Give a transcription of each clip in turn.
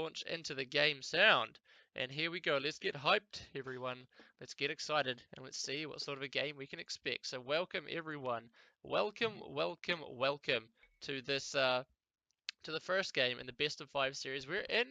launch into the game sound. And here we go. Let's get hyped, everyone. Let's get excited and let's see what sort of a game we can expect. So welcome, everyone. Welcome, welcome, welcome to this to the first game in the best of 5 series. We're in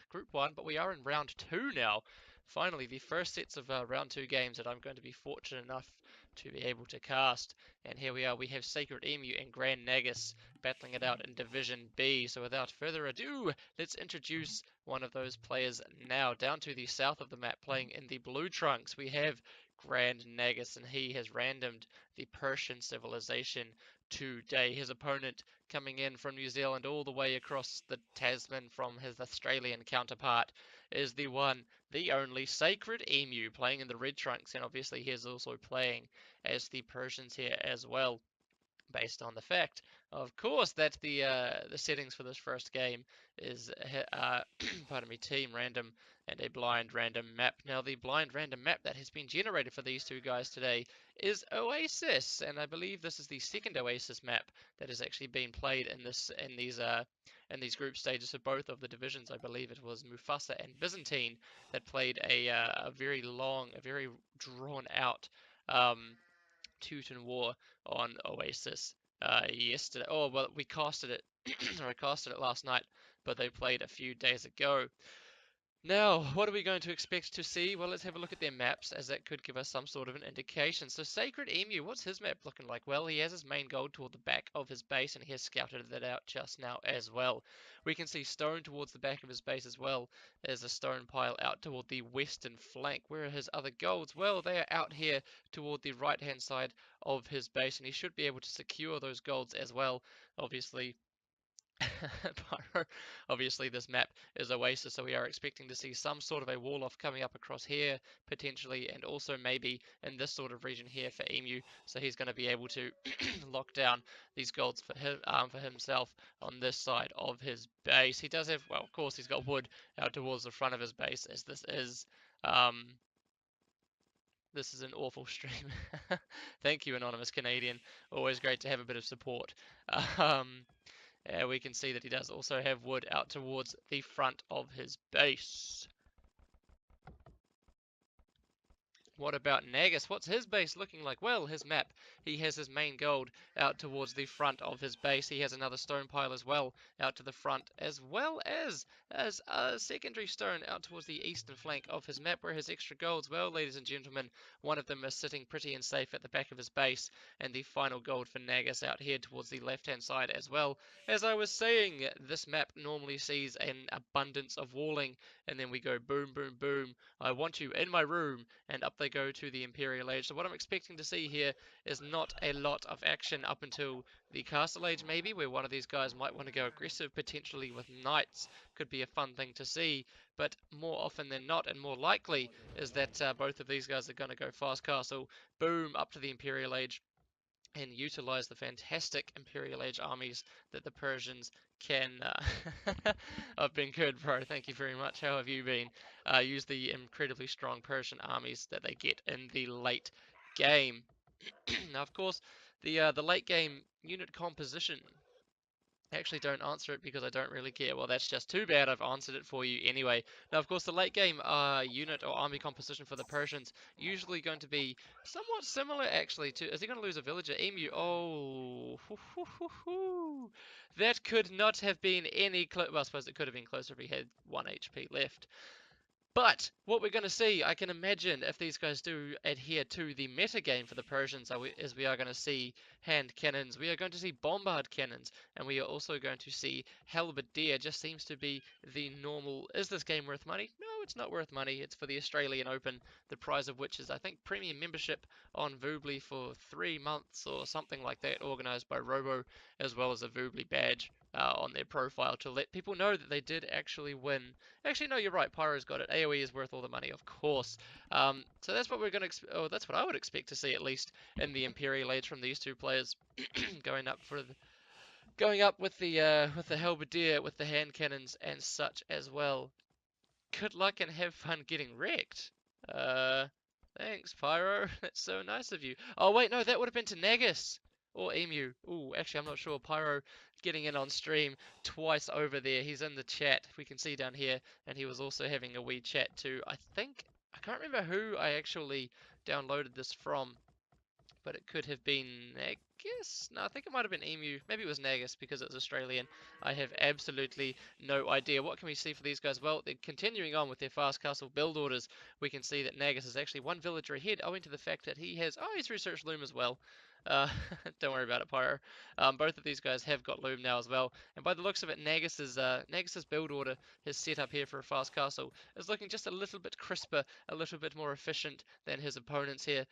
group 1, but we are in round 2 now. Finally, the first sets of round 2 games that I'm going to be fortunate enough to be able to cast. And here we are, we have SacredEmu and GrandNagus battling it out in Division B. So without further ado, let's introduce one of those players now. Down to the south of the map, playing in the blue trunks, we have GrandNagus, and he has randomed the Persian civilization today. His opponent coming in from New Zealand all the way across the Tasman from his Australian counterpart is the one, the only SacredEmu, playing in the red trunks, and obviously he is also playing as the Persians here as well, based on the fact, of course, that the settings for this first game is pardon me, team random and a blind random map. Now, the blind random map that has been generated for these two guys today is Oasis, and I believe this is the second Oasis map that has actually been played in these group stages for both of the divisions. I believe it was Mufasa and Byzantine that played a very long, a very drawn out Teuton War on Oasis yesterday. Oh, well, we casted it, or I casted it last night, but they played a few days ago. Now, what are we going to expect to see? Well, let's have a look at their maps, as that could give us some sort of an indication. So, SacredEmu, what's his map looking like? Well, he has his main gold toward the back of his base, and he has scouted that out just now as well. We can see stone towards the back of his base as well. There's a stone pile out toward the western flank. Where are his other golds? Well, they are out here toward the right-hand side of his base, and he should be able to secure those golds as well, obviously. Pyro. Obviously, this map is Oasis, so we are expecting to see some sort of a wall off coming up across here, potentially, and also maybe in this sort of region here for Emu. So he's going to be able to lock down these golds for himself on this side of his base. He does have, well, of course, he's got wood out towards the front of his base, as this is an awful stream. Thank you, Anonymous Canadian. Always great to have a bit of support. We can see that he does also have wood out towards the front of his base. What about Nagus? What's his base looking like? Well, his map, he has his main gold out towards the front of his base. He has another stone pile as well out to the front, as well as a secondary stone out towards the eastern flank of his map. Where his extra golds, well, ladies and gentlemen, one of them is sitting pretty and safe at the back of his base, and the final gold for Nagus out here towards the left-hand side as well. As I was saying, this map normally sees an abundance of walling, and then we go boom, boom, boom. I want you in my room, and up they go to the Imperial Age. So what I'm expecting to see here is not a lot of action up until the Castle Age, maybe, where one of these guys might want to go aggressive, potentially with knights. Could be a fun thing to see, but more often than not, and more likely, is that both of these guys are going to go fast castle, boom, up to the Imperial Age, and utilize the fantastic Imperial Age armies that the Persians can. I've been good, bro. Thank you very much. How have you been? Use the incredibly strong Persian armies that they get in the late game. Now, of course, the late game unit composition. Actually, don't answer it because I don't really care. Well, that's just too bad. I've answered it for you anyway. Now, of course, the late game unit or army composition for the Persians usually going to be somewhat similar, actually, to... Is he going to lose a villager? Emu. Oh. That could not have been any... Well, I suppose it could have been closer if he had 1 HP left. But what we're going to see, I can imagine, if these guys do adhere to the meta game for the Persians, is we are going to see hand cannons, we are going to see bombard cannons, and we are also going to see halberdier. Just seems to be the normal. Is this game worth money? No, it's not worth money. It's for the Australian Open, the prize of which is, I think, premium membership on Voobly for 3 months or something like that, organised by Robo, as well as a Voobly badge on their profile to let people know that they did actually win. Actually, no, you're right. Pyro's got it. AOE is worth all the money, of course. So that's what we're going to. Oh, that's what I would expect to see, at least in the Imperial Age, from these two players going up with the halberdier, with the hand cannons and such as well. Good luck and have fun getting wrecked. Thanks, Pyro. That's so nice of you. Oh wait, no, that would have been to Nagus. or Emu. Ooh, actually, I'm not sure. Pyro getting in on stream twice over there. He's in the chat. We can see down here, and he was also having a wee chat too. I can't remember who I actually downloaded this from, but it could have been Nagus. No, I think it might have been Emu. Maybe it was Nagus because it's Australian. I have absolutely no idea. What can we see for these guys? Well, they're continuing on with their fast castle build orders. We can see that Nagus is actually one villager ahead, owing to the fact that he has. Oh, he's researched Loom as well. Uh, don't worry about it, Pyro. Both of these guys have got Loom now as well. And by the looks of it, Nagus's build order, his setup here for a fast castle, is looking just a little bit crisper, a little bit more efficient than his opponents here.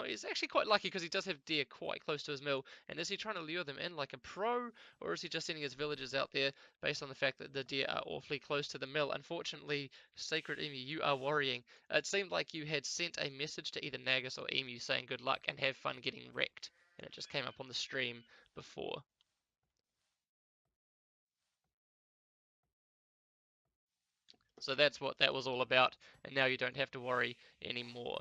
He's actually quite lucky because he does have deer quite close to his mill. And is he trying to lure them in like a pro, or is he just sending his villagers out there based on the fact that the deer are awfully close to the mill? Unfortunately, Sacred Emu, you are worrying. It seemed like you had sent a message to either Nagus or Emu saying good luck and have fun getting wrecked, and it just came up on the stream before. So that's what that was all about, and now you don't have to worry anymore.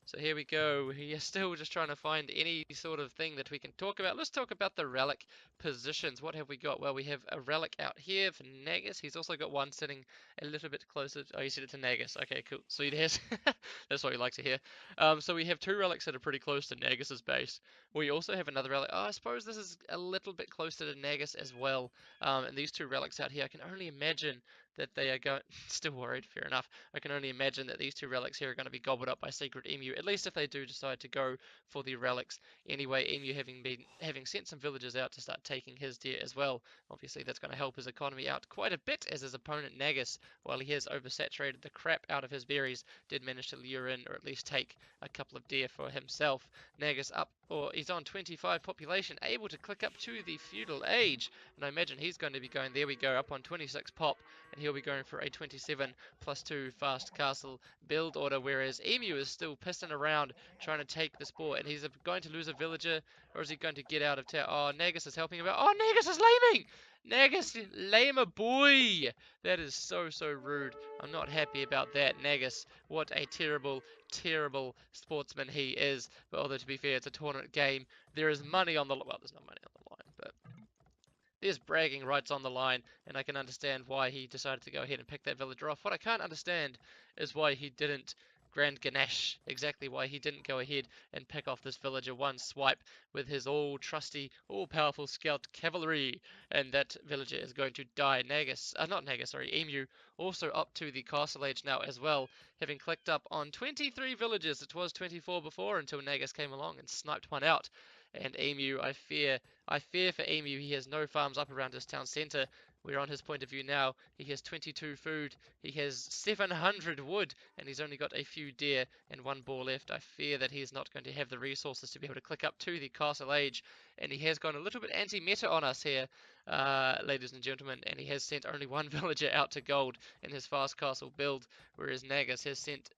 So here we go. He is still just trying to find any sort of thing that we can talk about. Let's talk about the relic positions. What have we got? Well, we have a relic out here for Nagus. He's also got one sitting a little bit closer. Oh, you said it to Nagus. Okay, cool. Sweet as. That's what you like to hear. So we have two relics that are pretty close to Nagus's base. We also have another relic. Oh, I suppose this is a little bit closer to Nagus as well. And these two relics out here, I can only imagine that they are going. Still worried, fair enough. I can only imagine that these two relics here are going to be gobbled up by Sacred Emu, at least if they do decide to go for the relics. Anyway, Emu having sent some villagers out to start taking his deer as well. Obviously, that's going to help his economy out quite a bit, as his opponent Nagus, while he has oversaturated the crap out of his berries, did manage to lure in or at least take a couple of deer for himself. Nagus up, or he's on 25 population, able to click up to the feudal age, and I imagine he's going to be going, there we go, up on 26 pop, and he'll be going for a 27 plus 2 fast castle build order, whereas Emu is still pissing around trying to take this ball, and he's going to lose a villager, or is he going to get out of town? Oh, Nagus is helping him out. Oh, Nagus is laming! Nagus, lamer boy! That is so, so rude. I'm not happy about that. Nagus, what a terrible, terrible sportsman he is. But although, to be fair, it's a tournament game. There is money on the line. Well, there's no money on the line, but there's bragging rights on the line, and I can understand why he decided to go ahead and pick that villager off. What I can't understand is why he didn't GrandNagus, exactly why he didn't go ahead and pick off this villager one swipe with his all trusty, all powerful scout cavalry, and that villager is going to die. Not Nagus, sorry, Emu, also up to the castle age now as well, having clicked up on 23 villagers. It was 24 before until Nagus came along and sniped one out. And Emu, I fear for Emu. He has no farms up around his town centre. We're on his point of view now. He has 22 food, he has 700 wood, and he's only got a few deer and one boar left. I fear that he's not going to have the resources to be able to click up to the castle age, and he has gone a little bit anti-meta on us here, ladies and gentlemen, and he has sent only one villager out to gold in his fast castle build, whereas Nagus has sent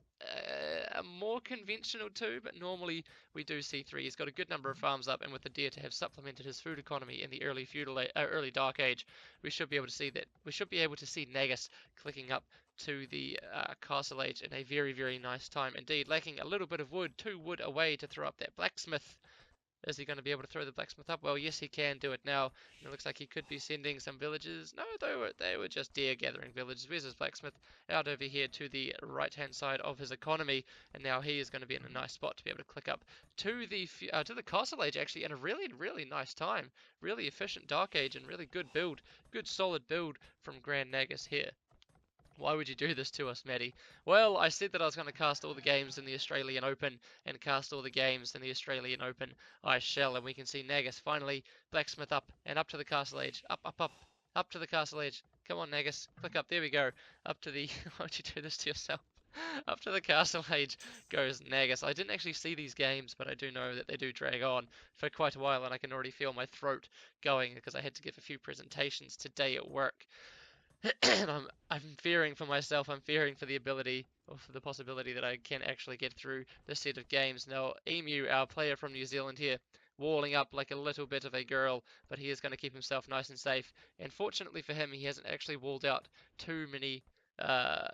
a more conventional two, but normally we do see three. He's got a good number of farms up, and with the deer to have supplemented his food economy in the early dark age, we should be able to see that. We should be able to see Nagus clicking up to the castle age in a very, very nice time indeed. Lacking a little bit of wood, 2 wood away to throw up that blacksmith. Is he going to be able to throw the blacksmith up? Well, yes, he can do it now. And it looks like he could be sending some villagers. No, they were just deer gathering villagers. Where's his blacksmith? Out over here to the right-hand side of his economy. And now he is going to be in a nice spot to be able to click up to the castle age, actually, in a really, really nice time. Really efficient dark age and really good build. Good solid build from GrandNagus here. Why would you do this to us, Maddie? Well, I said that I was going to cast all the games in the Australian Open, and cast all the games in the Australian Open. I shall, and we can see Nagus finally, blacksmith up, and up to the castle age. Up, up, up, up to the castle age. Come on, Nagus, click up, there we go. Up to the, why'd you do this to yourself? Up to the castle age goes Nagus. I didn't actually see these games, but I do know that they do drag on for quite a while, and I can already feel my throat going, because I had to give a few presentations today at work. I'm fearing for myself. I'm fearing for the ability, or for the possibility, that I can actually get through this set of games. Now, Emu, our player from New Zealand here, walling up like a little bit of a girl, but he is going to keep himself nice and safe. And fortunately for him, he hasn't actually walled out too many uh,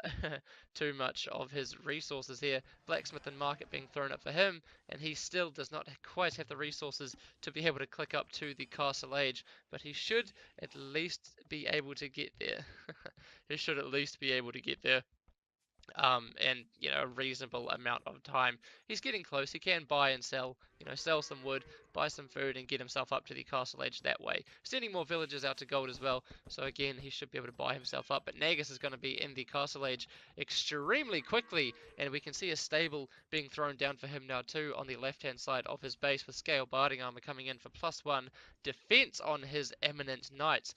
too much of his resources here. Blacksmith and market being thrown up for him, and he still does not quite have the resources to be able to click up to the castle age, but he should at least be able to get there. He should at least be able to get there. And a reasonable amount of time. He's getting close. He can buy and sell, sell some wood, buy some food, and get himself up to the castle age that way. Sending more villagers out to gold as well. So again, he should be able to buy himself up. But Nagus is going to be in the castle age extremely quickly, and we can see a stable being thrown down for him now too on the left-hand side of his base with scale barding armor coming in for +1 defense on his eminent knights.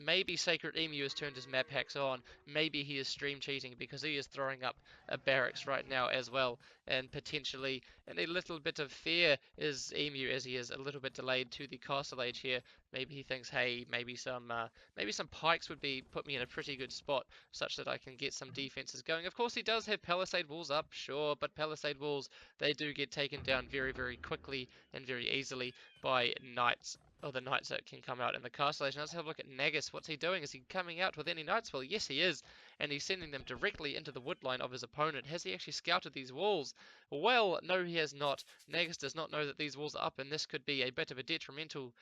Maybe SacredEmu has turned his map hacks on. Maybe he is stream cheating because he is throwing up a barracks right now as well. And potentially, and a little bit of fear is Emu as he is a little bit delayed to the castle age here. Maybe he thinks, hey, maybe some pikes would put me in a pretty good spot such that I can get some defenses going. Of course, he does have palisade walls up, sure, but palisade walls, they do get taken down very, very quickly and very easily by knights. Or the knights that can come out in the castle age. Now let's have a look at Nagus. What's he doing? Is he coming out with any knights? Well, yes, he is. And he's sending them directly into the wood line of his opponent. Has he actually scouted these walls? Well, no, he has not. Nagus does not know that these walls are up, and this could be a bit of a detrimental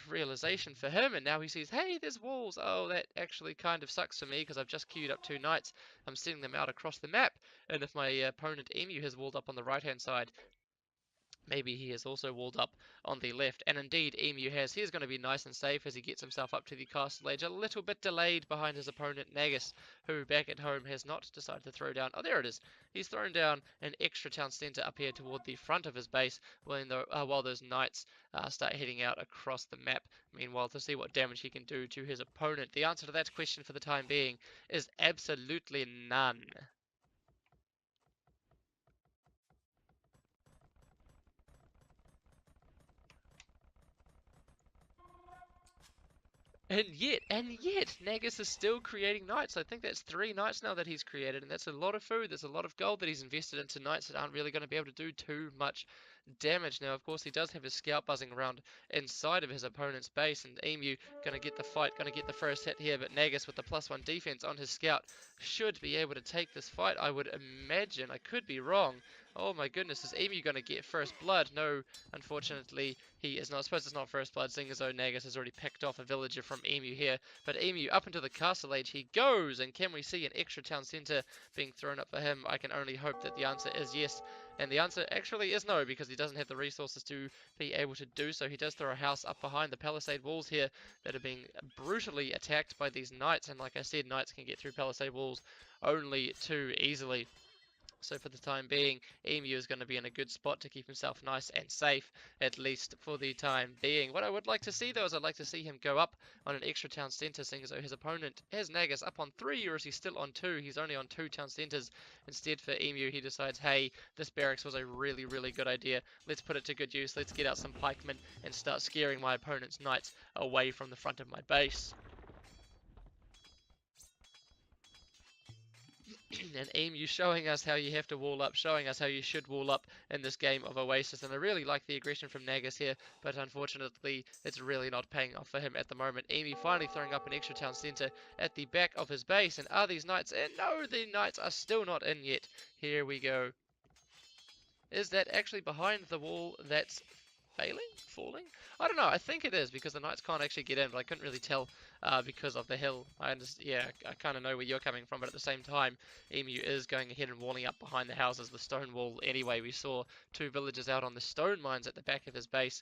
realization for him. And now he sees, hey, there's walls. Oh, that actually kind of sucks for me because I've just queued up 2 knights. I'm sending them out across the map. And if my opponent Emu has walled up on the right-hand side, maybe he has also walled up on the left, and indeed Emu has. He's going to be nice and safe as he gets himself up to the castle age, a little bit delayed behind his opponent Nagus, who back at home has not decided to throw down. Oh, there it is. He's thrown down an extra town centre up here toward the front of his base while those knights start heading out across the map. Meanwhile, to see what damage he can do to his opponent. The answer to that question for the time being is absolutely none. And yet, Nagus is still creating knights. I think that's 3 knights now that he's created, and that's a lot of food. There's a lot of gold that he's invested into knights that aren't really going to be able to do too much damage. Now, of course, he does have his scout buzzing around inside of his opponent's base, and Emu going to get the fight, going to get the first hit here, but Nagus with the +1 defense on his scout should be able to take this fight, I would imagine. I could be wrong. Oh my goodness, is Emu going to get first blood? No, unfortunately, he is not. I suppose it's not first blood, seeing as though Nagus has already picked off a villager from Emu here. But Emu, up into the castle age he goes, and can we see an extra town centre being thrown up for him? I can only hope that the answer is yes. And the answer actually is no, because he doesn't have the resources to be able to do so. He does throw a house up behind the palisade walls here that are being brutally attacked by these knights. And like I said, knights can get through palisade walls only too easily. So for the time being, Emu is going to be in a good spot to keep himself nice and safe, at least for the time being. What I would like to see, though, is I'd like to see him go up on an extra town centre, seeing as though his opponent has Nagus up on 3, or is he still on 2? He's only on 2 town centres. Instead, for Emu, he decides, hey, this barracks was a really, really good idea. Let's put it to good use. Let's get out some pikemen and start scaring my opponent's knights away from the front of my base. And Emu showing us how you have to wall up, showing us how you should wall up in this game of Oasis. And I really like the aggression from Nagus here, but unfortunately it's really not paying off for him at the moment. Emu finally throwing up an extra town centre at the back of his base. And are these knights in? No, the knights are still not in yet. Here we go. Is that actually behind the wall that's falling? I don't know. I think it is because the knights can't actually get in, but I couldn't really tell because of the hill. Yeah, I kind of know where you're coming from, but at the same time, Emu is going ahead and walling up behind the houses, the stone wall. Anyway, we saw 2 villagers out on the stone mines at the back of his base,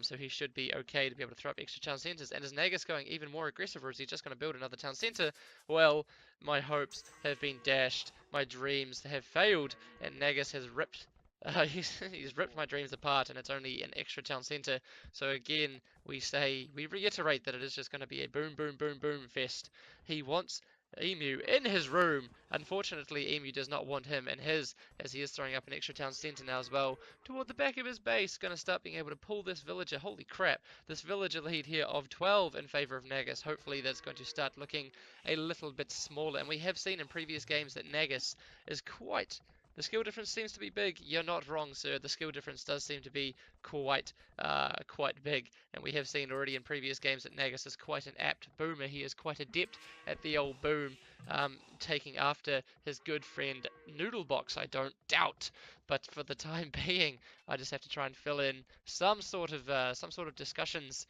so he should be okay to be able to throw up extra town centres. And is Nagus going even more aggressive, or is he just going to build another town centre? Well, my hopes have been dashed, my dreams have failed, and Nagus has ripped he's ripped my dreams apart, and it's only an extra town centre. So again, we reiterate that it is just going to be a boom, boom, boom, boom fest. He wants Emu in his room. Unfortunately, Emu does not want him in his, as he is throwing up an extra town centre now as well toward the back of his base. Going to start being able to pull this villager. Holy crap, this villager lead here of 12 in favour of Nagus. Hopefully that's going to start looking a little bit smaller. And we have seen in previous games that Nagus is quite The skill difference seems to be big. You're not wrong, sir. The skill difference does seem to be quite big, and we have seen already in previous games that Nagus is quite an apt boomer. He is quite adept at the old boom, taking after his good friend Noodlebox, I don't doubt. But for the time being, I just have to try and fill in some sort of discussions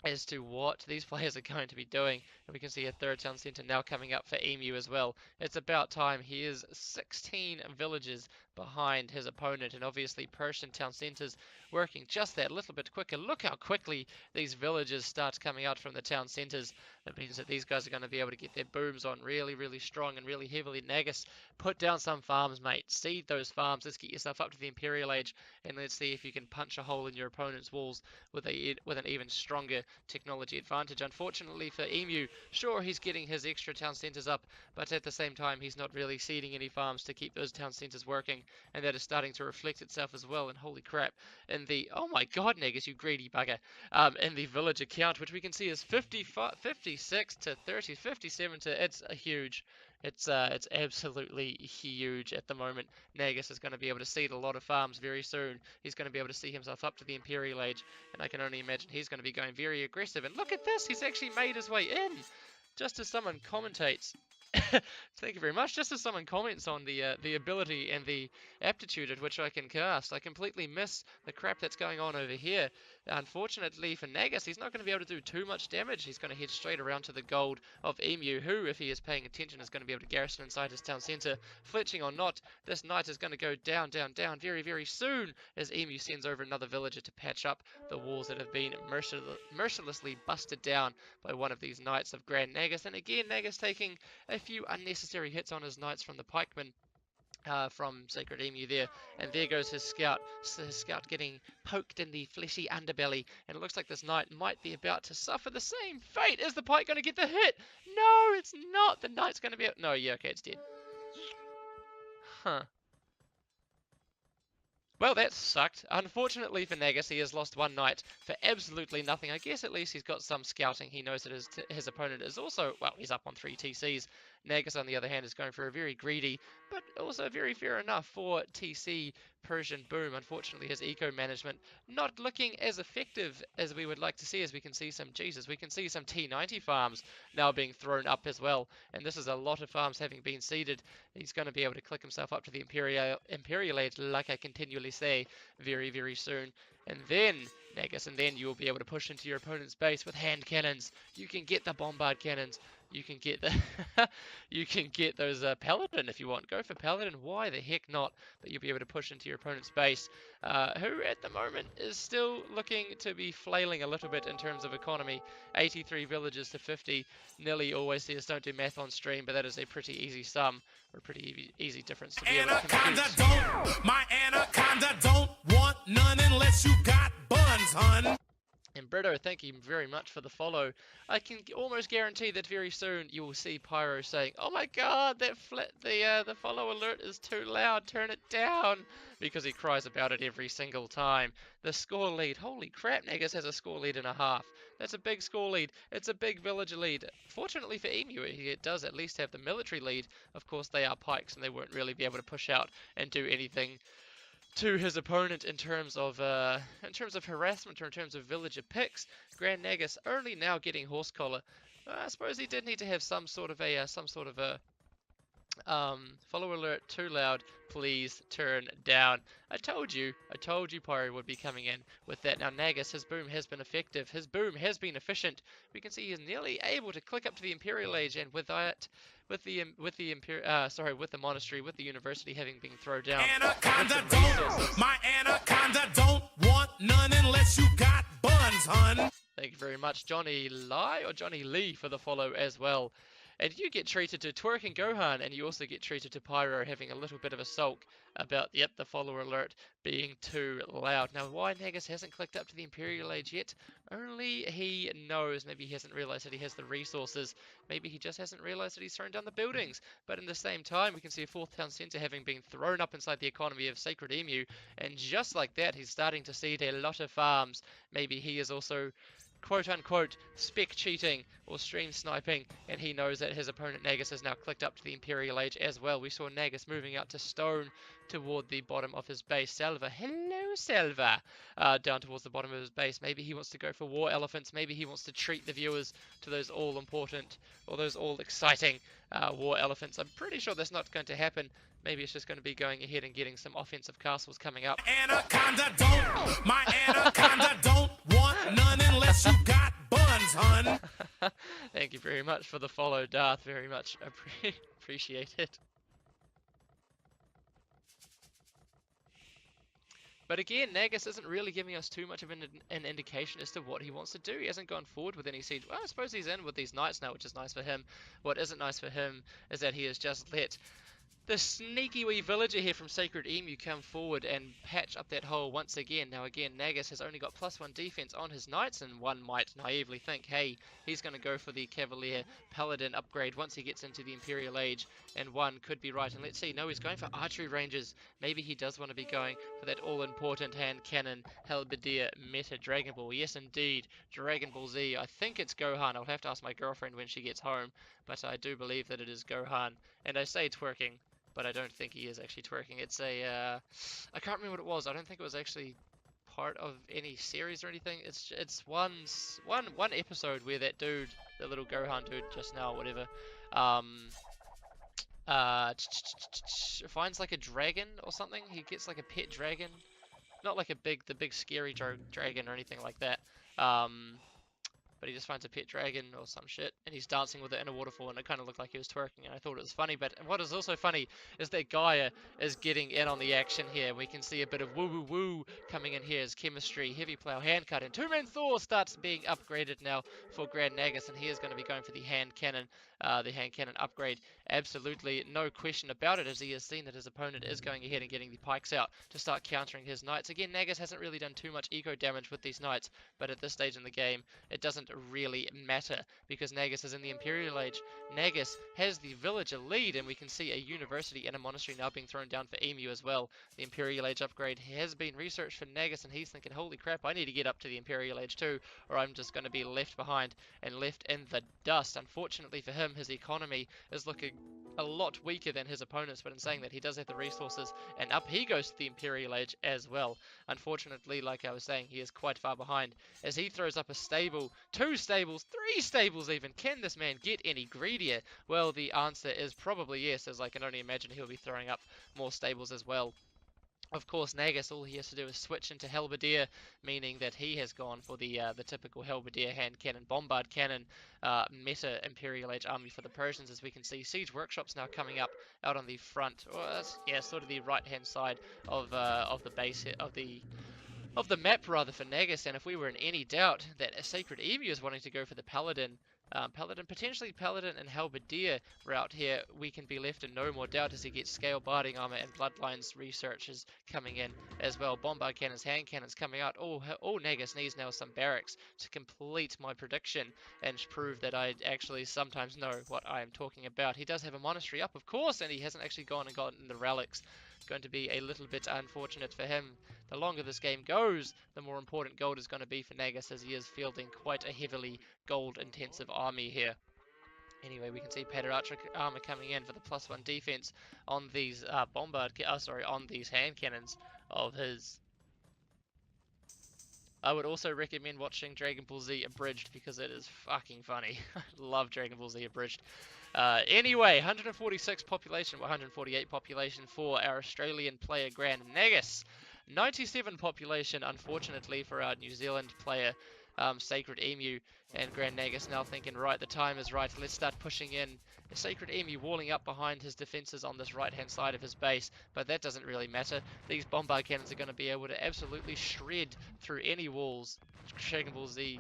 as to what these players are going to be doing. And we can see a third town centre now coming up for Emu as well. It's about time. He is 16 villages behind his opponent, and obviously Persian town centres working just that little bit quicker. Look how quickly these villages start coming out from the town centres. That means that these guys are going to be able to get their booms on really, really strong and really heavily. Nagus, put down some farms, mate. Seed those farms. Let's get yourself up to the Imperial Age, and let's see if you can punch a hole in your opponent's walls with an even stronger technology advantage. Unfortunately for Emu, sure, he's getting his extra town centres up, but at the same time he's not really seeding any farms to keep those town centres working, and that is starting to reflect itself as well. And holy crap, in the, oh my god, Nagus, you greedy bugger, in the village account, which we can see is 56 to 30, 57 to, it's a huge. It's absolutely huge at the moment. Nagus is going to be able to seed a lot of farms very soon. He's going to be able to see himself up to the Imperial Age, and I can only imagine he's going to be going very aggressive. And look at this, he's actually made his way in, just as someone commentates. Thank you very much. Just as someone comments on the ability and the aptitude at which I can cast, I completely miss the crap that's going on over here. Unfortunately for Nagus, he's not going to be able to do too much damage. He's going to head straight around to the gold of Emu, who, if he is paying attention, is going to be able to garrison inside his town centre. Fletching or not, this knight is going to go down, down, down very, very soon as Emu sends over another villager to patch up the walls that have been mercilessly busted down by one of these knights of GrandNagus. And again, Nagus taking a few unnecessary hits on his knights from the pikemen from SacredEmu there, and there goes his scout getting poked in the fleshy underbelly, and it looks like this knight might be about to suffer the same fate. Is the pike going to get the hit? No, it's not. The knight's going to be, no, yeah, okay, it's dead. Huh. Well, that sucked. Unfortunately for Nagus, he has lost one knight for absolutely nothing. I guess at least he's got some scouting. He knows that his opponent is also, well, he's up on 3 TCs. Nagus, on the other hand, is going for a very greedy, but also very fair enough for TC Persian boom. Unfortunately, his eco management not looking as effective as we would like to see, as we can see some, Jesus, we can see some T90 farms now being thrown up as well. And this is a lot of farms having been seeded. He's going to be able to click himself up to the Imperial Age, like I continually say, very, very soon. And then, Nagus, and then you will be able to push into your opponent's base with hand cannons. You can get the bombard cannons. You can get the you can get those paladin if you want. Go for paladin. Why the heck not? But you'll be able to push into your opponent's base, who at the moment is still looking to be flailing a little bit in terms of economy. 83 villages to 50. Nelly always says don't do math on stream, but that is a pretty easy sum, or a pretty easy difference to be able to compute. My anaconda don't want none unless you got buns, hun. And Brito, thank you very much for the follow. I can almost guarantee that very soon you will see Pyro saying, "Oh my God, that the follow alert is too loud. Turn it down," because he cries about it every single time. The score lead, holy crap! Nagus has a score lead and a half. That's a big score lead. It's a big villager lead. Fortunately for Emu, it does at least have the military lead. Of course, they are pikes, and they won't really be able to push out and do anything to his opponent in terms of harassment or in terms of villager picks. GrandNagus only now getting horse collar. I suppose he did need to have some sort of a follow alert too loud. Please turn down. I told you Pyro would be coming in with that. Now Nagus, his boom has been effective. His boom has been efficient. We can see he's nearly able to click up to the Imperial Age, and with that, with the monastery, with the university having been thrown down. My anaconda don't want none unless you got buns, hun. Thank you very much, Johnny Lee, for the follow as well. And you get treated to Twerk and Gohan, and you also get treated to Pyro having a little bit of a sulk about, yep, the follower alert being too loud. Now, why Nagus hasn't clicked up to the Imperial Age yet? Only he knows. Maybe he hasn't realized that he has the resources. Maybe he just hasn't realized that he's thrown down the buildings. But in the same time, we can see a 4th town centre having been thrown up inside the economy of SacredEmu, and just like that, he's starting to seed a lot of farms. Maybe he is also quote-unquote spec cheating or stream sniping, and he knows that his opponent Nagus has now clicked up to the Imperial Age as well. We saw Nagus moving out to Stone toward the bottom of his base. Salva, hello Salva, down towards the bottom of his base. Maybe he wants to go for War Elephants. Maybe he wants to treat the viewers to those all-important or those all-exciting War Elephants. I'm pretty sure that's not going to happen. Maybe it's just going to be going ahead and getting some offensive castles coming up. My anaconda don't want none unless you got buns, hun. Thank you very much for the follow, Darth. Very much appreciated. But again, Nagus isn't really giving us too much of an indication as to what he wants to do. He hasn't gone forward with any siege. Well, I suppose he's in with these knights now, which is nice for him. What isn't nice for him is that he has just let the sneaky wee villager here from SacredEmu come forward and patch up that hole once again. Now again, Nagus has only got +1 defense on his knights, and one might naively think, hey, he's going to go for the Cavalier Paladin upgrade once he gets into the Imperial Age, and one could be right. And let's see, no, he's going for archery ranges. Maybe he does want to be going for that all-important hand cannon halberdier meta Dragon Ball. Yes, indeed, Dragon Ball Z. I think it's Gohan. I'll have to ask my girlfriend when she gets home, but I do believe that it is Gohan. And I say twerking, but I don't think he is actually twerking. It's a, I can't remember what it was. I don't think it was actually part of any series or anything. It's one episode where that dude, the little Gohan dude just now, whatever, finds like a dragon or something. He gets like a pet dragon, not like the big scary dragon or anything like that. But he just finds a pet dragon or some shit, and he's dancing with it in a waterfall, and it kind of looked like he was twerking, and I thought it was funny. But what is also funny is that Gaia is getting in on the action here. We can see a bit of woo-woo-woo coming in here as chemistry, heavy plow, hand cut, and two-man Thor starts being upgraded now for GrandNagus, and he is going to be going for the hand cannon upgrade. Absolutely no question about it, as he has seen that his opponent is going ahead and getting the pikes out to start countering his knights. Again, Nagus hasn't really done too much eco damage with these knights, but at this stage in the game, it doesn't really matter because Nagus is in the Imperial Age. Nagus has the villager lead, and we can see a university and a monastery now being thrown down for Emu as well. The Imperial Age upgrade has been researched for Nagus, and he's thinking, holy crap, I need to get up to the Imperial Age too, or I'm just going to be left behind and left in the dust. Unfortunately for him, his economy is looking a lot weaker than his opponents, but in saying that, he does have the resources, and up he goes to the Imperial Age as well. Unfortunately, like I was saying, he is quite far behind as he throws up a stable, 2 stables, 3 stables even. Can this man get any greedier? Well, the answer is probably yes, as I can only imagine he'll be throwing up more stables as well. Of course, Nagus, all he has to do is switch into halberdier, meaning that he has gone for the typical halberdier hand cannon, bombard cannon, meta Imperial Age army for the Persians. As we can see, siege workshops now coming up out on the front, or yeah, sort of the right-hand side of the base of the map rather for Nagus. And if we were in any doubt that a SacredEmu is wanting to go for the Paladin, potentially Paladin and Halberdier route here, we can be left in no more doubt as he gets scale barding armor and bloodlines researchers coming in as well. Bombard cannons, hand cannons coming out. All Nagus needs now some barracks to complete my prediction and prove that I actually sometimes know what I am talking about. He does have a monastery up, of course, and he hasn't actually gone and gotten the relics. Going to be a little bit unfortunate for him. The longer this game goes, the more important gold is going to be for Nagus, as he is fielding quite a heavily gold-intensive army here. Anyway, we can see padded archer armor coming in for the +1 defense on these on these hand cannons of his. I would also recommend watching Dragon Ball Z Abridged because it is fucking funny. I love Dragon Ball Z Abridged. Anyway, 146 population, 148 population for our Australian player GrandNagus. 97 population, unfortunately, for our New Zealand player SacredEmu, and GrandNagus now thinking, right, the time is right, let's start pushing in. SacredEmu walling up behind his defenses on this right-hand side of his base, but that doesn't really matter. These bombard cannons are going to be able to absolutely shred through any walls. Dragon Ball Z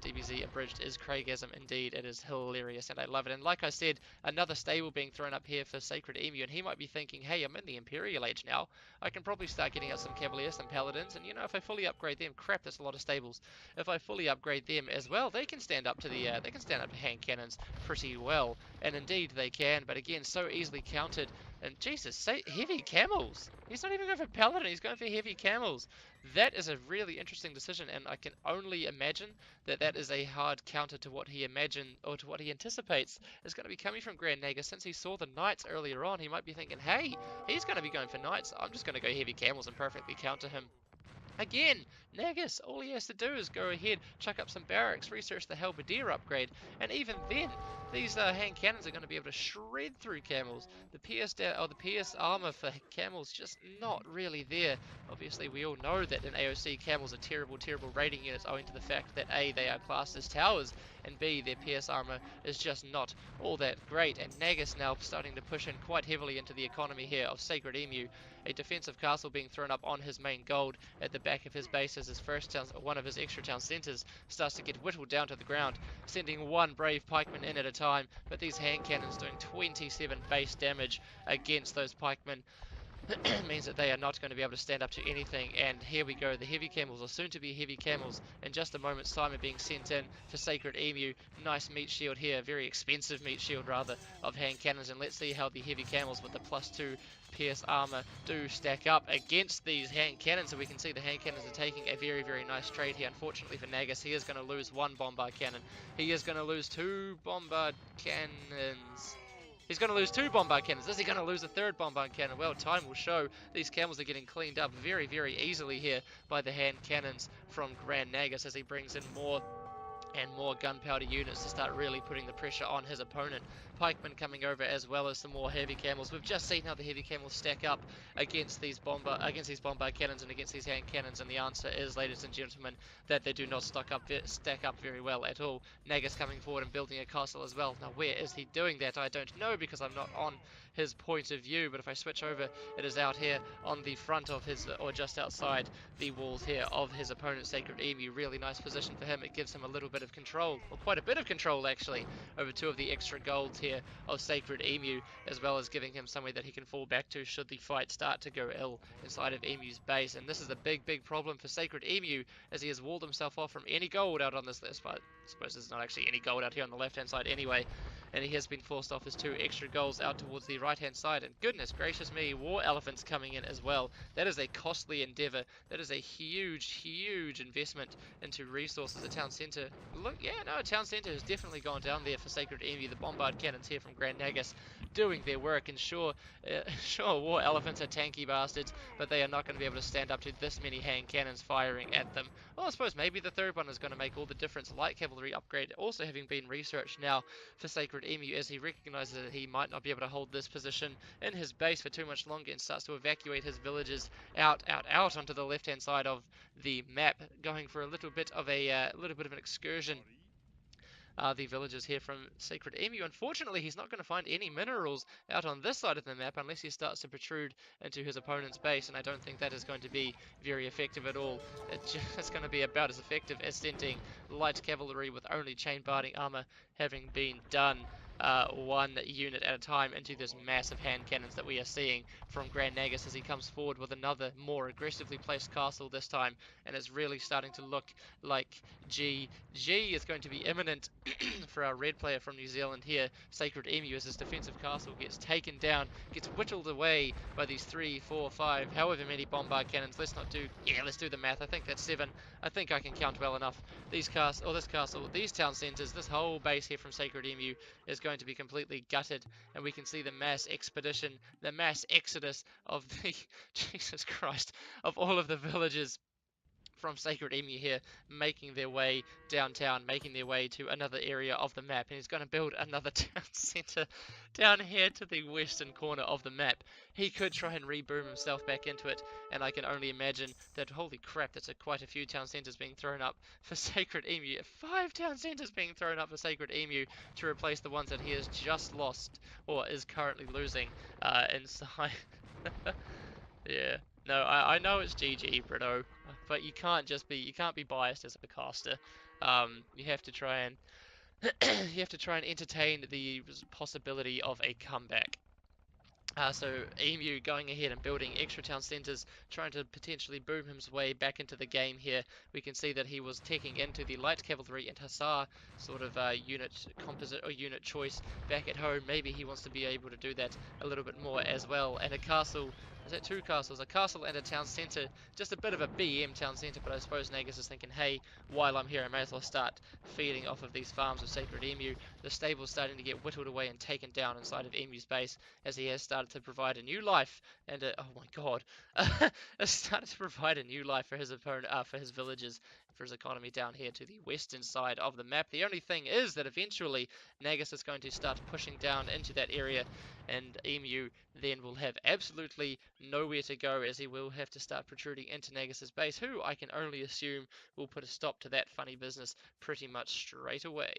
DBZ Abridged is Craigasm indeed. It is hilarious and I love it. And like I said, another stable being thrown up here for SacredEmu, and he might be thinking, hey, I'm in the Imperial Age now. I can probably start getting out some Cavaliers, some Paladins, and you know, if I fully upgrade them, crap, that's a lot of stables. If I fully upgrade them as well, they can stand up to the hand cannons pretty well. And indeed they can, but again, so easily countered And Jesus, say heavy camels. He's not even going for paladin, he's going for heavy camels. That is a really interesting decision, and I can only imagine that that is a hard counter to what he imagined, or to what he anticipates is going to be coming from GrandNagus. Since he saw the knights earlier on, he might be thinking, hey, he's going to be going for knights. I'm just going to go heavy camels and perfectly counter him. Again, Nagus, all he has to do is go ahead, chuck up some barracks, research the Halberdier upgrade, and even then, these hand cannons are going to be able to shred through camels. The PS armor for camels just not really there. Obviously, we all know that in AOC, camels are terrible, terrible raiding units owing to the fact that A, they are classed as towers, and B, their PS armor is just not all that great. And Nagus now starting to push in quite heavily into the economy here of SacredEmu, a defensive castle being thrown up on his main gold at the back of his base as his first town, one of his extra town centers starts to get whittled down to the ground, sending one brave pikeman in at a time, but these hand cannons doing 27 base damage against those pikemen means that they are not going to be able to stand up to anything. And here we go, the heavy camels, or soon to be heavy camels, in just a moment Simon being sent in for SacredEmu. Nice meat shield here, very expensive meat shield rather, of hand cannons, and let's see how the heavy camels with the +2 PS armor do stack up against these hand cannons. So we can see the hand cannons are taking a very, very nice trade here. Unfortunately for Nagus, he is going to lose one bombard cannon. He is going to lose two bombard cannons. He's going to lose two bombard cannons. Is he going to lose a third bombard cannon? Well, time will show. These camels are getting cleaned up very, very easily here by the hand cannons from GrandNagus as he brings in more and more gunpowder units to start really putting the pressure on his opponent. Pikemen coming over as well as some more heavy camels. We've just seen how the heavy camels stack up against these bombard cannons and against these hand cannons, and the answer is, ladies and gentlemen, that they do not stack up very well at all. Nagus coming forward and building a castle as well. Now where is he doing that? I don't know, because I'm not on his point of view, but if I switch over, it is out here on the front of his, or just outside the walls here of his opponent's SacredEmu. Really nice position for him. It gives him a little bit of control, or quite a bit of control actually, over two of the extra golds here of SacredEmu, as well as giving him somewhere that he can fall back to should the fight start to go ill inside of Emu's base. And this is a big, big problem for SacredEmu, as he has walled himself off from any gold out on this list. But I suppose there's not actually any gold out here on the left-hand side anyway, and he has been forced off his two extra goals out towards the right-hand side. And goodness gracious me, war elephants coming in as well. That is a costly endeavor. That is a huge, huge investment into resources. The town center, look, yeah, no, town center has definitely gone down there for SacredEmu. The bombard cannons here from GrandNagus doing their work, and sure, war elephants are tanky bastards, but they are not going to be able to stand up to this many hand cannons firing at them. Well, I suppose maybe the third one is going to make all the difference. Light cavalry upgrade also having been researched now for SacredEmu, as he recognizes that he might not be able to hold this position in his base for too much longer, and starts to evacuate his villagers out onto the left-hand side of the map, going for a little bit of an excursion. The villagers here from SacredEmu. Unfortunately, he's not going to find any minerals out on this side of the map unless he starts to protrude into his opponent's base, and I don't think that is going to be very effective at all. It's going to be about as effective as sending light cavalry with only chain barding armor having been done one unit at a time into this massive hand cannons that we are seeing from GrandNagus as he comes forward with another more aggressively placed castle this time, and it's really starting to look like GG is going to be imminent for our red player from New Zealand here. SacredEmu, as his defensive castle gets taken down, gets whittled away by these 3, 4, 5, however many bombard cannons. Let's do the math. I think that's 7. I think I can count well enough. This castle, these town centers, this whole base here from SacredEmu is going to be completely gutted, and we can see the mass expedition, the mass exodus of the Jesus Christ, of all of the villagers from SacredEmu here, making their way downtown, making their way to another area of the map, and he's going to build another town centre down here to the western corner of the map. He could try and reboom himself back into it, and I can only imagine that, holy crap, that's quite a few town centres being thrown up for SacredEmu. 5 town centres being thrown up for SacredEmu to replace the ones that he has just lost, or is currently losing inside. Yeah. No, I know it's GG, Brito, but you can't be biased as a caster. You have to try and you have to try and entertain the possibility of a comeback. So Emu going ahead and building extra town centers, trying to potentially boom his way back into the game here. We can see that he was taking into the light cavalry and hussar sort of unit composite or unit choice back at home. Maybe he wants to be able to do that a little bit more as well. And a castle, is that two castles? A castle and a town center, just a bit of a BM town center, but I suppose Nagus is thinking, hey, while I'm here, I may as well start feeding off of these farms of Sacred Emu. The stable's starting to get whittled away and taken down inside of Emu's base, as he has started to provide a new life and oh my god, has started to provide a new life for his opponent, for his villagers, for his economy down here to the western side of the map. The only thing is that eventually Nagus is going to start pushing down into that area, and Emu then will have absolutely nowhere to go, as he will have to start protruding into Nagus's base, who I can only assume will put a stop to that funny business pretty much straight away.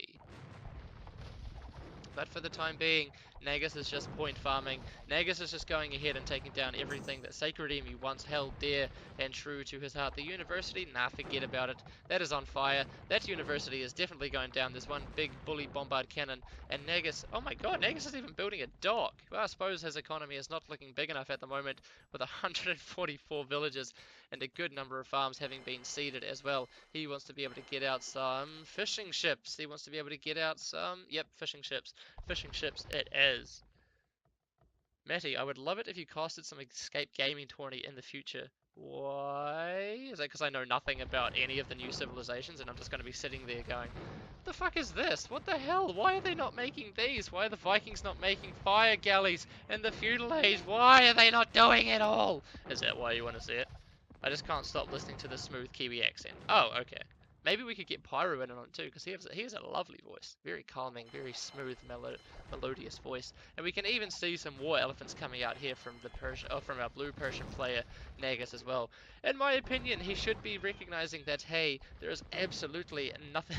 But for the time being, Nagus is just point farming. Nagus is just going ahead and taking down everything that SacredEmu once held dear and true to his heart. The university, nah, forget about it. That is on fire. That university is definitely going down. There's one big bully bombard cannon. And Nagus, oh my god, Nagus is even building a dock. Well, I suppose his economy is not looking big enough at the moment, with 144 villages and a good number of farms having been seeded as well. He wants to be able to get out some fishing ships. He wants to be able to get out some, yep, fishing ships. Fishing ships it is. Matty, I would love it if you casted some Escape Gaming tourney in the future. Why? Is that because I know nothing about any of the new civilizations and I'm just going to be sitting there going, what the fuck is this? What the hell? Why are they not making these? Why are the Vikings not making fire galleys in the feudal age? Why are they not doing it all? Is that why you want to see it? I just can't stop listening to the smooth Kiwi accent. Oh, okay. Maybe we could get Pyro in on it too, because he has a lovely voice. Very calming, very smooth, melodious voice. And we can even see some war elephants coming out here from the from our blue Persian player, Nagus, as well. In my opinion, he should be recognizing that, hey, there is absolutely nothing...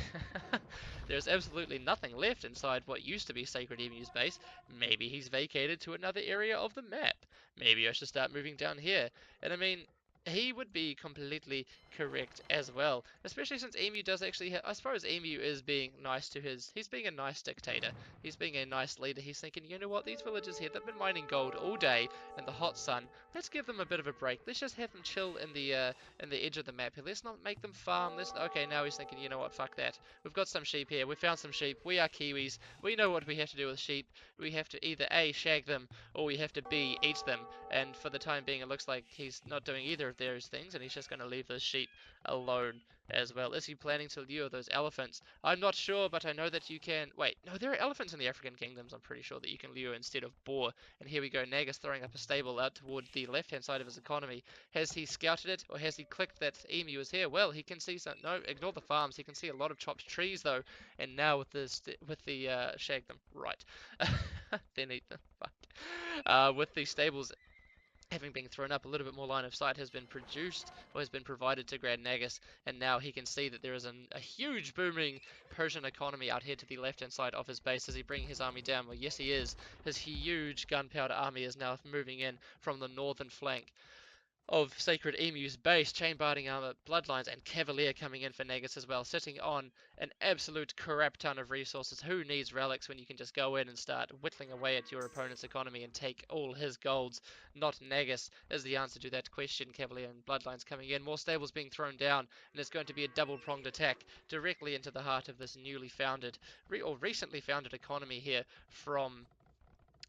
There's absolutely nothing left inside what used to be SacredEmu's base. Maybe he's vacated to another area of the map. Maybe I should start moving down here. And I mean, he would be completely correct as well, especially since Emu does actually I suppose Emu is being nice to he's being a nice dictator, he's being a nice leader. He's thinking, you know what, these villagers here, they've been mining gold all day in the hot sun, let's give them a bit of a break, let's just have them chill in the edge of the map here, let's not make them farm. Okay, now he's thinking, you know what, fuck that, we've got some sheep here, we found some sheep, we are Kiwis, we know what we have to do with sheep. We have to either A, shag them, or we have to B, eat them. And for the time being, it looks like he's not doing either of those things, and he's just going to leave those sheep alone as well. Is he planning to lure those elephants? I'm not sure, but I know that you can... Wait, no, there are elephants in the African kingdoms, I'm pretty sure, that you can lure instead of boar. And here we go, Nagus throwing up a stable out toward the left-hand side of his economy. Has he scouted it, or has he clicked that Emu is here? Well, he can see some... No, ignore the farms. He can see a lot of chopped trees, though. And now with the shag them. Right. Then eat them. Fuck. With the stables having been thrown up, a little bit more line of sight has been produced, or has been provided to GrandNagus, and now he can see that there is a huge booming Persian economy out here to the left-hand side of his base. Is he bringing his army down? Well, yes he is. His huge gunpowder army is now moving in from the northern flank of SacredEmu's base, chain barding armor, bloodlines, and cavalier coming in for Nagus as well, sitting on an absolute crap ton of resources. Who needs relics when you can just go in and start whittling away at your opponent's economy and take all his golds? Not Nagus is the answer to that question. Cavalier and bloodlines coming in, more stables being thrown down, and it's going to be a double-pronged attack directly into the heart of this newly founded, or recently founded economy here from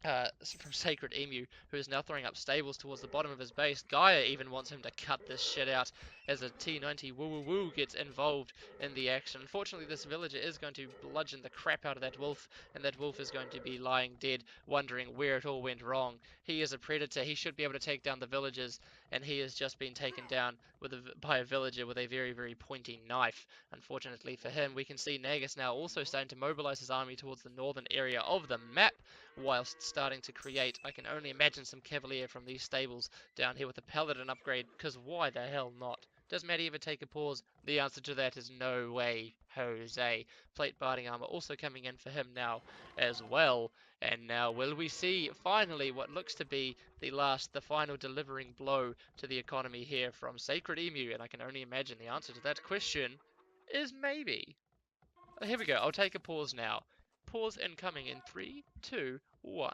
SacredEmu, who is now throwing up stables towards the bottom of his base. Gaia even wants him to cut this shit out as a T90 woo woo woo gets involved in the action. Unfortunately, this villager is going to bludgeon the crap out of that wolf, and that wolf is going to be lying dead, wondering where it all went wrong. He is a predator. He should be able to take down the villagers, and he has just been taken down by a villager with a very, very pointy knife. Unfortunately for him, we can see Nagus now also starting to mobilize his army towards the northern area of the map, whilst starting to create, I can only imagine, some cavalier from these stables down here with a paladin upgrade, because why the hell not? Does Matty ever take a pause? The answer to that is no way, Jose. Plate barding armor also coming in for him now as well. And now will we see finally what looks to be the final delivering blow to the economy here from SacredEmu? And I can only imagine the answer to that question is maybe. Here we go. I'll take a pause now. Pause incoming in 3, 2, 1.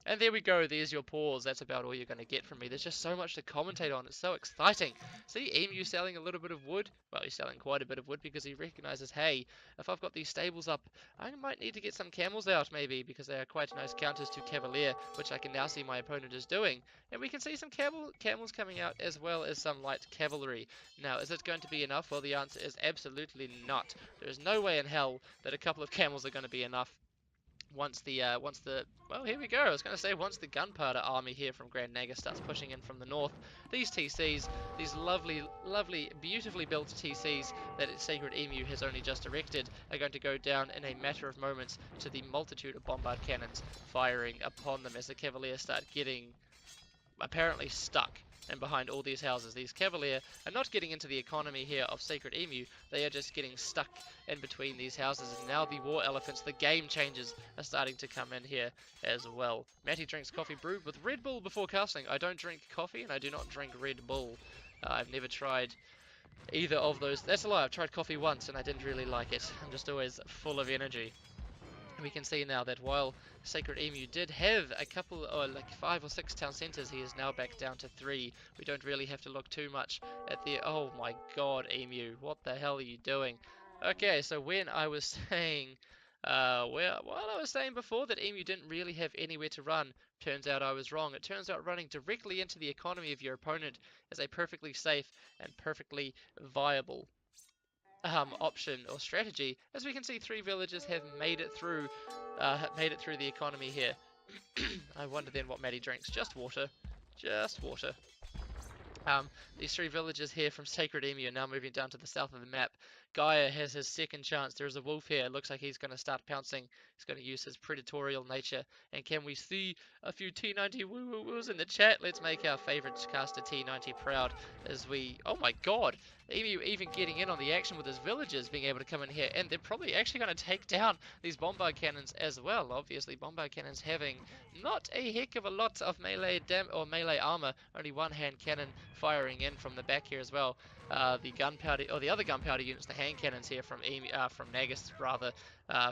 And there we go, there's your pause. That's about all you're going to get from me. There's just so much to commentate on. It's so exciting. See, Emu selling a little bit of wood. Well, he's selling quite a bit of wood because he recognizes, hey, if I've got these stables up, I might need to get some camels out maybe because they are quite nice counters to Cavalier, which I can now see my opponent is doing. And we can see some camels coming out as well as some light cavalry. Now, is it going to be enough? Well, the answer is absolutely not. There is no way in hell that a couple of camels are going to be enough once the well, here we go. I was going to say once the gunpowder army here from GrandNagus starts pushing in from the north, these TCs, these lovely, beautifully built TCs that SacredEmu has only just erected, are going to go down in a matter of moments to the multitude of bombard cannons firing upon them as the Cavaliers start getting apparently stuck and behind all these houses. These Cavalier are not getting into the economy here of SacredEmu, they are just getting stuck in between these houses. And now the war elephants, the game changers, are starting to come in here as well. Matty drinks coffee brewed with Red Bull before casting. I don't drink coffee and I do not drink Red Bull. I've never tried either of those. That's a lie, I've tried coffee once and I didn't really like it. I'm just always full of energy. We can see now that while SacredEmu did have a couple, or like 5 or 6 town centers, he is now back down to 3. We don't really have to look too much at the, oh my god, Emu, what the hell are you doing? Okay, so when I was saying, while I was saying before that Emu didn't really have anywhere to run, turns out I was wrong. It turns out running directly into the economy of your opponent is a perfectly safe and perfectly viable option or strategy. As we can see, 3 villages have made it through the economy here. I wonder then what Maddie drinks. Just water. Just water. Um, these 3 villages here from SacredEmu are now moving down to the south of the map. Gaia has his second chance. There is a wolf here. It looks like he's going to start pouncing. He's going to use his predatorial nature. And can we see a few T90 woo-woo-woos in the chat? Let's make our favorite caster T90 proud as we... Oh my god! Emu even getting in on the action with his villagers being able to come in here. And they're probably actually going to take down these bombard cannons as well. Obviously, bombard cannons having not a heck of a lot of melee melee armor. Only one hand cannon firing in from the back here as well. The gunpowder, or the other gunpowder units, the hand cannons here from Nagus rather,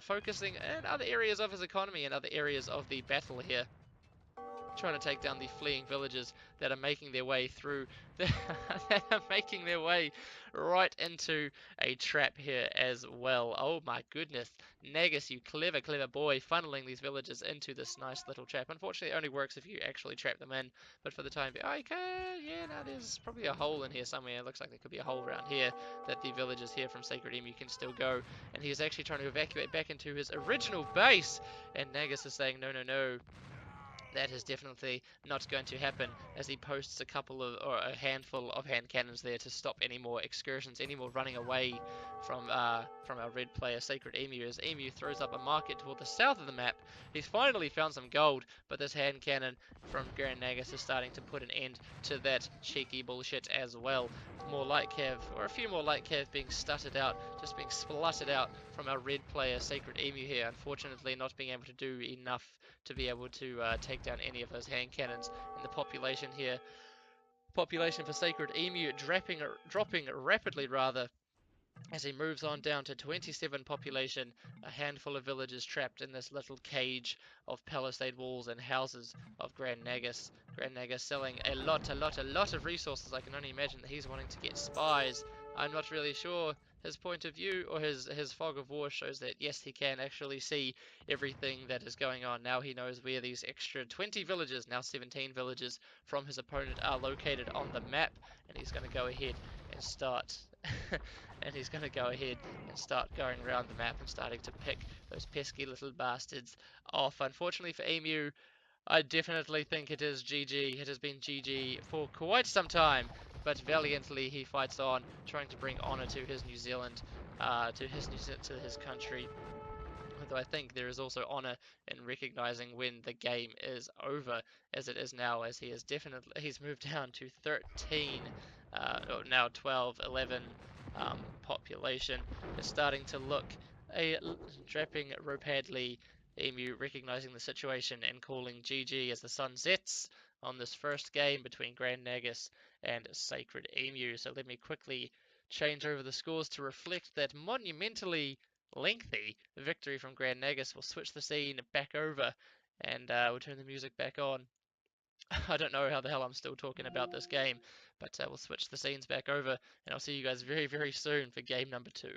focusing in other areas of his economy and other areas of the battle here, trying to take down the fleeing villagers that are making their way through that are making their way right into a trap here as well. Oh my goodness, Nagus, you clever boy, funneling these villagers into this nice little trap. Unfortunately, it only works if you actually trap them in, but for the time being, yeah, now there's probably a hole in here somewhere. It looks like there could be a hole around here that the villagers here from SacredEmu can still go, and he's actually trying to evacuate back into his original base, and Nagus is saying no, that is definitely not going to happen, as he posts a couple of, or a handful of hand cannons there to stop any more excursions, any more running away from our red player SacredEmu. As Emu throws up a market toward the south of the map, he's finally found some gold, but this hand cannon from GrandNagus is starting to put an end to that cheeky bullshit as well. More light cav, or a few more light cav being stuttered out, just being spluttered out from our red player SacredEmu here, unfortunately not being able to do enough to be able to take down any of those hand cannons. And the population here, population for SacredEmu dropping rapidly rather, as he moves on down to 27 population, a handful of villagers trapped in this little cage of palisade walls and houses of GrandNagus. GrandNagus selling a lot of resources. I can only imagine that he's wanting to get spies. I'm not really sure. His point of view, or his fog of war, shows that yes, he can actually see everything that is going on. Now he knows where these extra 20 villages, now 17 villages from his opponent, are located on the map, and he's going to go ahead and start and he's going to go ahead and start going around the map and starting to pick those pesky little bastards off. Unfortunately for Emu, I definitely think it is GG. It has been GG for quite some time, but valiantly he fights on, trying to bring honor to his New Zealand, to his country. Although I think there is also honor in recognizing when the game is over, as it is now, as he's moved down to 13, or now 12, 11 population. It's starting to look dropping rapidly. Emu recognizing the situation and calling GG as the sun sets on this first game between GrandNagus and SacredEmu. So let me quickly change over the scores to reflect that monumentally lengthy victory from GrandNagus. Will switch the scene back over and we'll turn the music back on. I don't know how the hell I'm still talking about this game, but we'll switch the scenes back over, and I'll see you guys very, very soon for game number 2.